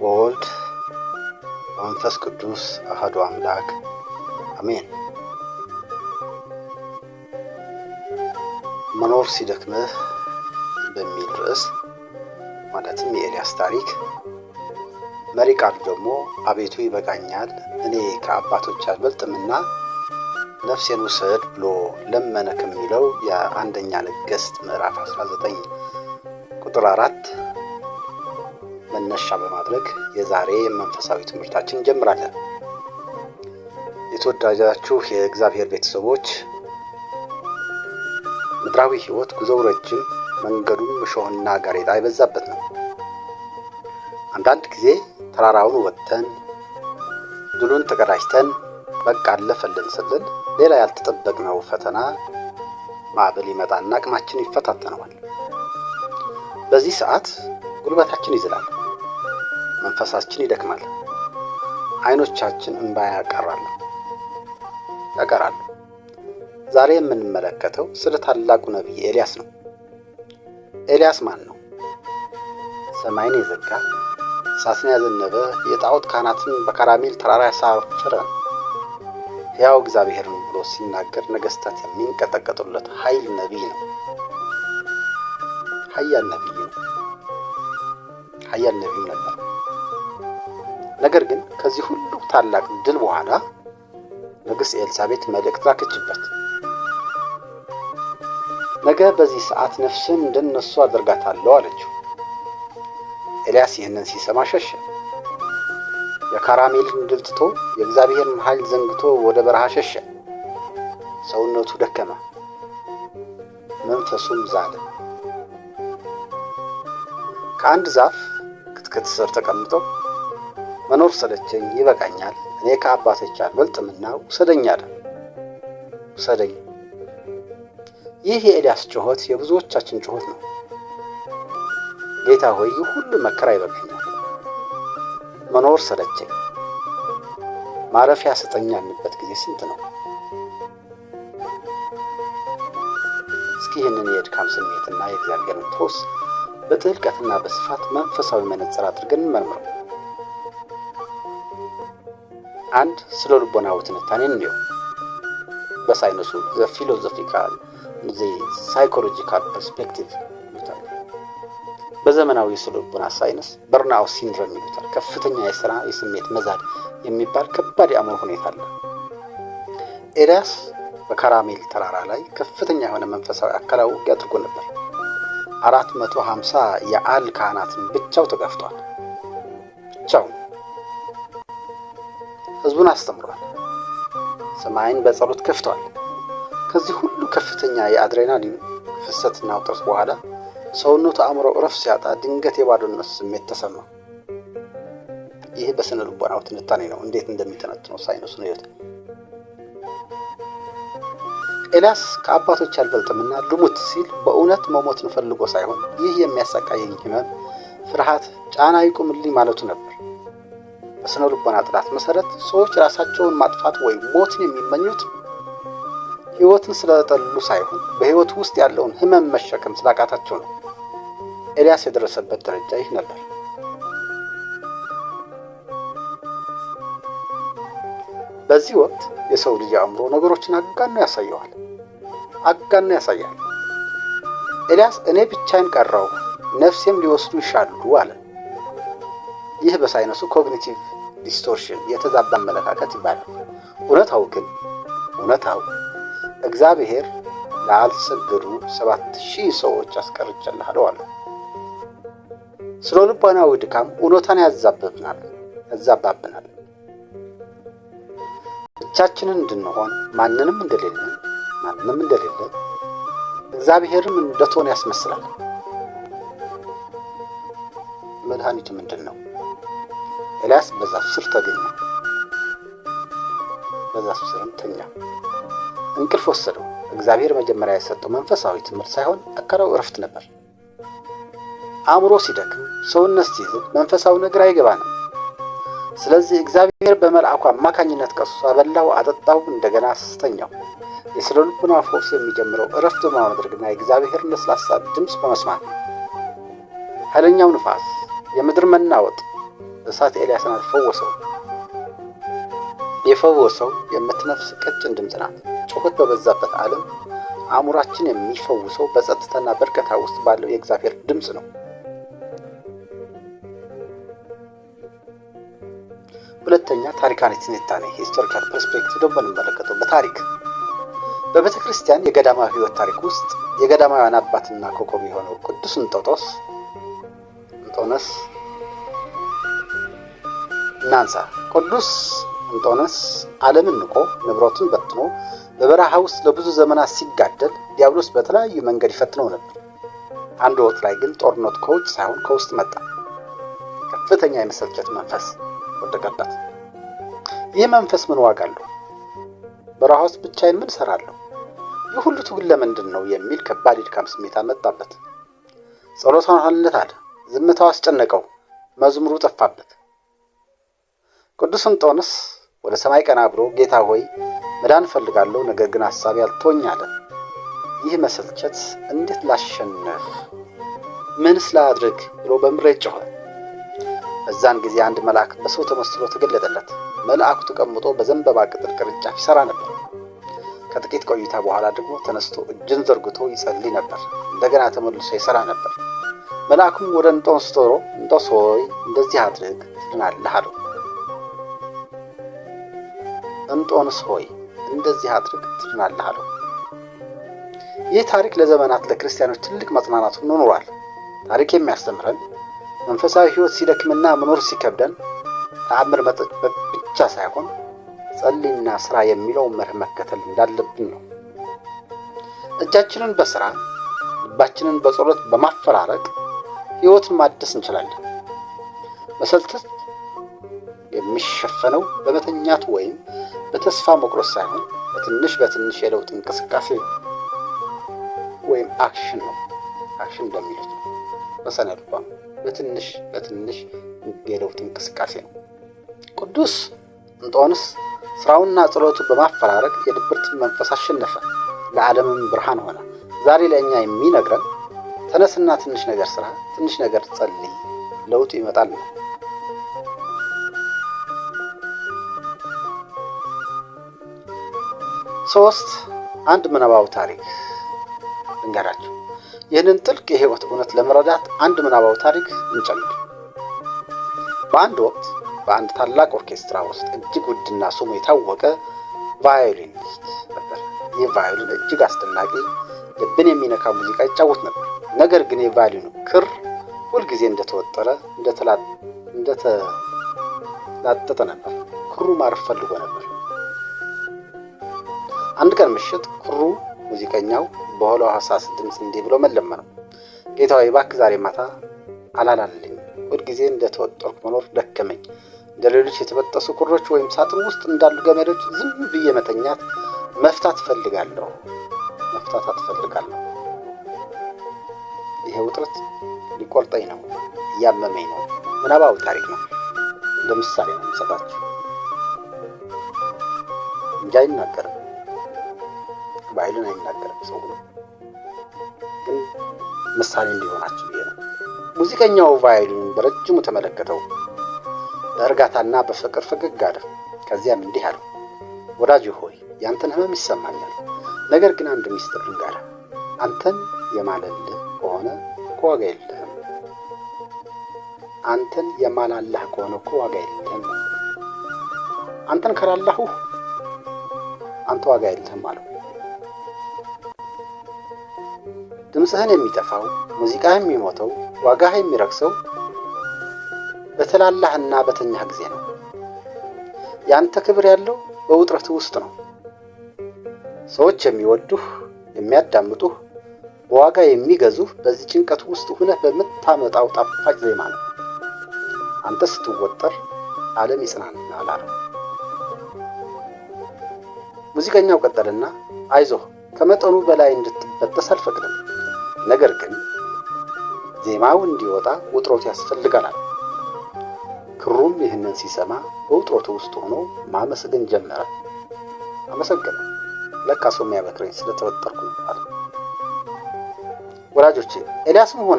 ወልድ መንፈስ ቅዱስ አሐዱ አምላክ አሜን። መኖር ሲደክምህ በሚል ርዕስ ማለትም የኤልያስ ታሪክ መሪ ቃል ደግሞ አቤቱ ይበቃኛል እኔ ከአባቶች አልበልጥምና ነፍሴን ውሰድ ብሎ ለመነ ከሚለው የአንደኛ ነገሥት ምዕራፍ 19 ቁጥር 4 መነሻ በማድረግ የዛሬ መንፈሳዊ ትምህርታችን እንጀምራለን። የተወዳጃችሁ የእግዚአብሔር ቤተሰቦች ምድራዊ ሕይወት ጉዞው ረጅም፣ መንገዱም እሾህና ጋሬጣ የበዛበት ነው። አንዳንድ ጊዜ ተራራውን ወጥተን ድሉን ተቀዳጅተን በቃ አለፈልን ስንል ሌላ ያልተጠበቅነው ፈተና ማዕበል ይመጣና አቅማችን ይፈታተነዋል። በዚህ ሰዓት ጉልበታችን ይዝላል፣ መንፈሳችን ይደክማል፣ አይኖቻችን እንባ ያቀራሉ። ዛሬ የምንመለከተው ስለ ታላቁ ነቢይ ኤልያስ ነው። ኤልያስ ማን ነው? ሰማይን የዘጋ እሳትን ያዘነበ የጣዖት ካህናትን በካራሜል ተራራ ያሳፈረ ሕያው እግዚአብሔርን ብሎ ሲናገር ነገሥታት የሚንቀጠቀጡለት ኃይል ነቢይ ነው። ኃያል ነቢይ ነበር። ነገር ግን ከዚህ ሁሉ ታላቅ ድል በኋላ ንግሥት ኤልሳቤጥ መልእክት ላከችበት። ነገ በዚህ ሰዓት ነፍስን እንደነሱ አደርጋታለሁ አለችው። ኤልያስ ይህንን ሲሰማ ሸሸ። የካራሜልን ድል ትቶ የእግዚአብሔርን ኃይል ዘንግቶ ወደ በረሃ ሸሸ። ሰውነቱ ደከመ፣ መንፈሱም ዛለ። ከአንድ ዛፍ ክትክት ስር ተቀምጦ መኖር ሰለቸኝ፣ ይበቃኛል፣ እኔ ከአባቶች አልበልጥምና ውሰደኝ አለ። ውሰደኝ። ይህ የኤልያስ ጩኸት የብዙዎቻችን ጩኸት ነው። ጌታ ሆይ ይህ ሁሉ መከራ ይበቃኛል፣ መኖር ሰለቸኝ፣ ማረፊያ ስጠኝ ያልንበት ጊዜ ስንት ነው? እስኪ ይህንን የድካም ስሜትና የእግዚአብሔርን ፈውስ በጥልቀትና በስፋት መንፈሳዊ መነጽር አድርገን እንመርምረው። አንድ ስለ ልቦናዊ ትንታኔን እንየው። በሳይንሱ ፊሎዞፊካል ሳይኮሎጂካል ፐርስፔክቲቭ ይሉታል። በዘመናዊ የስነ ልቦና ሳይንስ በርንአውት ሲንድሮም ይሉታል። ከፍተኛ የሥራ የስሜት መዛል የሚባል ከባድ የአእምሮ ሁኔታ አለ። ኤልያስ በካራሜል ተራራ ላይ ከፍተኛ የሆነ መንፈሳዊ አካላዊ ውጊያ አድርጎ ነበር። 450 የአል ካህናትን ብቻው ተጋፍቷል። ብቻውን ሕዝቡን አስተምሯል። ሰማይን በጸሎት ከፍቷል። ከዚህ ሁሉ ከፍተኛ የአድሬናሊን ፍሰትና ውጥረት በኋላ ሰውነቱ አእምሮ እረፍት ሲያጣ ድንገት የባዶነት ስሜት ተሰማ። ይህ በስነ ልቦናው ትንታኔ ነው። እንዴት እንደሚተነትነው ሳይንሱ ነው። ኤልያስ ከአባቶች አልበልጥምና ልሙት ሲል በእውነት መሞትን ፈልጎ ሳይሆን ይህ የሚያሰቃየኝ ሕመም፣ ፍርሃት፣ ጫና ይቁምልኝ ማለቱ ነበር። በስነ ልቦና ጥናት መሰረት ሰዎች ራሳቸውን ማጥፋት ወይም ሞትን የሚመኙት ሕይወትን ስለጠሉ ሳይሆን በሕይወቱ ውስጥ ያለውን ሕመም መሸከም ስላቃታቸው ነው። ኤልያስ የደረሰበት ደረጃ ይህ ነበር። በዚህ ወቅት የሰው ልጅ አእምሮ ነገሮችን አጋኖ ያሳያል። ኤልያስ እኔ ብቻዬን ቀረሁ፣ ነፍሴም ሊወስዱ ይሻሉ አለ። ይህ በሳይንሱ ኮግኒቲቭ ዲስቶርሽን የተዛባ አመለካከት ይባላል። እውነታው እግዚአብሔር ላልሰገዱ 7000 ሰዎች አስቀርቻለሁ አለ። ስለ ልቦናዊ ድካም እውነታን ያዛባብናል። ብቻችንን እንድንሆን ማንንም እንደሌለ እግዚአብሔርም እንደሆነ ያስመስላል። መድኃኒቱ ምንድን ነው? ኤልያስ በዛፍ ስር ተገኘ። በዛፍ ስርም ተኛ። እንቅልፍ ወሰደው። እግዚአብሔር መጀመሪያ የሰጠው መንፈሳዊ ትምህርት ሳይሆን አካላዊ እረፍት ነበር። አእምሮ ሲደክም፣ ሰውነት ሲዝል መንፈሳዊ ነገር አይገባንም። ስለዚህ እግዚአብሔር በመልአኩ አማካኝነት ቀሱ አበላው፣ አጠጣው፣ እንደገና አስተኛው። የስነ ልቦና ፈውስ የሚጀምረው እረፍት በማድረግና የእግዚአብሔርን ለስላሳ ድምፅ በመስማት ኃይለኛው ንፋስ፣ የምድር መናወጥ፣ እሳት ኤልያስን አልፈወሰው። የፈወሰው የምትነፍስ ቀጭን ድምፅ ናት። ጩኸት በበዛበት ዓለም አእምሯችን የሚፈውሰው በጸጥታና በእርጋታ ውስጥ ባለው የእግዚአብሔር ድምፅ ነው። ሁለተኛ፣ ታሪካዊ ትንታኔ ሂስቶሪካል ፐርስፔክቲቭ ነው የምንመለከተው። በታሪክ በቤተ ክርስቲያን የገዳማዊ ሕይወት ታሪክ ውስጥ የገዳማውያን አባትና ኮከብ የሆነው ቅዱስ እንጦንስ እናንሳ። ቅዱስ እንጦንስ ዓለምን ንቆ ንብረቱን በትኖ በበረሃ ውስጥ ለብዙ ዘመናት ሲጋደል ዲያብሎስ በተለያዩ መንገድ ይፈትነው ነበር። አንድ ወቅት ላይ ግን ጦርነቱ ከውጭ ሳይሆን ከውስጥ መጣ። ከፍተኛ የመሰልቸት መንፈስ ወደቀበት። ይህ መንፈስ ምን ዋጋ አለው? በረሃ ውስጥ ብቻዬን ምን እሰራለሁ? ይህ ሁሉ ትግል ለምንድን ነው? የሚል ከባድ የድካም ስሜት አመጣበት። ጸሎቱን አልነት አለ። ዝምታው አስጨነቀው። መዝሙሩ ጠፋበት። ቅዱስ እንጦንስ ወደ ሰማይ ቀና ብሎ ጌታ ሆይ መዳን እፈልጋለሁ፣ ነገር ግን ሐሳቤ አልቶኝ አለ። ይህ መሰልቸት እንዴት ላሸንፍ? ምንስ ላድርግ ብሎ በምሬት ጮኸ። በዛን ጊዜ አንድ መልአክ በሰው ተመስሎ ተገለጠለት። መልአኩ ተቀምጦ በዘንባባ ቅጠል ቅርንጫፍ ይሰራ ነበር። ከጥቂት ቆይታ በኋላ ደግሞ ተነስቶ እጅን ዘርግቶ ይጸልይ ነበር። እንደገና ተመልሶ ይሰራ ነበር። መልአኩም ወደ እንጦንስ ዞሮ እንጦንስ ሆይ እንደዚህ አድርግ ትድናለህ አለው። እንጦንስ ሆይ እንደዚህ አድርግ ትድናለህ አለው። ይህ ታሪክ ለዘመናት ለክርስቲያኖች ትልቅ መጽናናት ሆኖ ኖሯል። ታሪክ የሚያስተምረን መንፈሳዊ ሕይወት ሲደክምና መኖር ሲከብደን ተአምር መጠበቅ ብቻ ሳይሆን ጸልይና ስራ የሚለውን መርህ መከተል እንዳለብን ነው። እጃችንን በስራ ልባችንን በጸሎት በማፈራረቅ ሕይወትን ማደስ እንችላለን። መሰልቸት የሚሸፈነው በመተኛት ወይም በተስፋ መቁረጥ ሳይሆን በትንሽ የለውጥ እንቅስቃሴ ወይም አክሽን ነው። አክሽን እንደሚሉት በሰነልባ በትንሽ የለውጥ እንቅስቃሴ ነው። ቅዱስ እንጦንስ ስራውና ጸሎቱ በማፈራረቅ የድብርትን መንፈስ አሸነፈ፣ ለዓለምም ብርሃን ሆነ። ዛሬ ለእኛ የሚነግረን ተነስና ትንሽ ነገር ስራ፣ ትንሽ ነገር ጸልይ፣ ለውጥ ይመጣል ነው። ሶስት አንድ ምናባዊ ታሪክ እንገራችሁ። ይህንን ጥልቅ የህይወት እውነት ለመረዳት አንድ ምናባዊ ታሪክ እንጨምር። በአንድ ወቅት በአንድ ታላቅ ኦርኬስትራ ውስጥ እጅግ ውድና ስሙ የታወቀ ቫዮሊኒስት ነበር። ይህ ቫዮሊን እጅግ አስደናቂ ልብን የሚነካ ሙዚቃ ይጫወት ነበር። ነገር ግን የቫዮሊኑ ክር ሁልጊዜ እንደተወጠረ እንደተላጠጠ ነበር። ክሩ ማረፍ ፈልጎ ነበር። አንድ ቀን ምሽት ክሩ ሙዚቀኛው በኋላው ሐሳስ ድምፅ እንዲህ ብሎ መለመነው። ጌታዬ እባክህ ዛሬ ማታ አላላልኝ። ሁልጊዜ እንደተወጠርኩ መኖር ደከመኝ። እንደ ሌሎች የተበጠሱ ክሮች ወይም ሳጥን ውስጥ እንዳሉ ገመዶች ዝም ብዬ መተኛት መፍታት እፈልጋለሁ። ይሄ ውጥረት ሊቆርጠኝ ነው፣ እያመመኝ ነው። ምናባዊ ታሪክ ነው። ለምሳሌ ነው የምሰጣችሁ። እንጂ አይናገርም፣ ቫዮሊን አይናገርም። ሰው ግን ምሳሌ እንዲሆናችሁ ብዬ ነው። ሙዚቀኛው ቫዮሊኑን በረጅሙ ተመለከተው። በእርጋታና በፍቅር ፈገግ አለ። ከዚያም እንዲህ አለው፣ ወዳጅ ሆይ ያንተን ህመም ይሰማኛል። ነገር ግን አንድ ሚስጥር ልንገርህ። አንተን የማለልህ ከሆነ እኮ ዋጋ የለህም። አንተን ዋጋ የለህም አለው። ድምፅህን የሚጠፋው፣ ሙዚቃህ የሚሞተው፣ ዋጋህ የሚረክሰው በተላላህና በተኛህ ጊዜ ነው። ያንተ ክብር ያለው በውጥረት ውስጥ ነው። ሰዎች የሚወዱህ፣ የሚያዳምጡህ፣ በዋጋ የሚገዙህ በዚህ ጭንቀት ውስጥ ሆነህ በምታመጣው ጣፋጭ ዜማ ነው። አንተ ስትወጠር ዓለም ይጽናናል አለው። ሙዚቀኛው ቀጠልና አይዞህ፣ ከመጠኑ በላይ እንድትበጠስ አልፈቅድም። ነገር ግን ዜማው እንዲወጣ ውጥረት ያስፈልጋል። ክሩም ይህንን ሲሰማ በውጥረቱ ውስጥ ሆኖ ማመስገን ጀመረ። አመሰገነ። ለካ ሰው የሚያበክረኝ ስለተወጠርኩ ነው አለ። ወዳጆቼ ኤልያስም ሆነ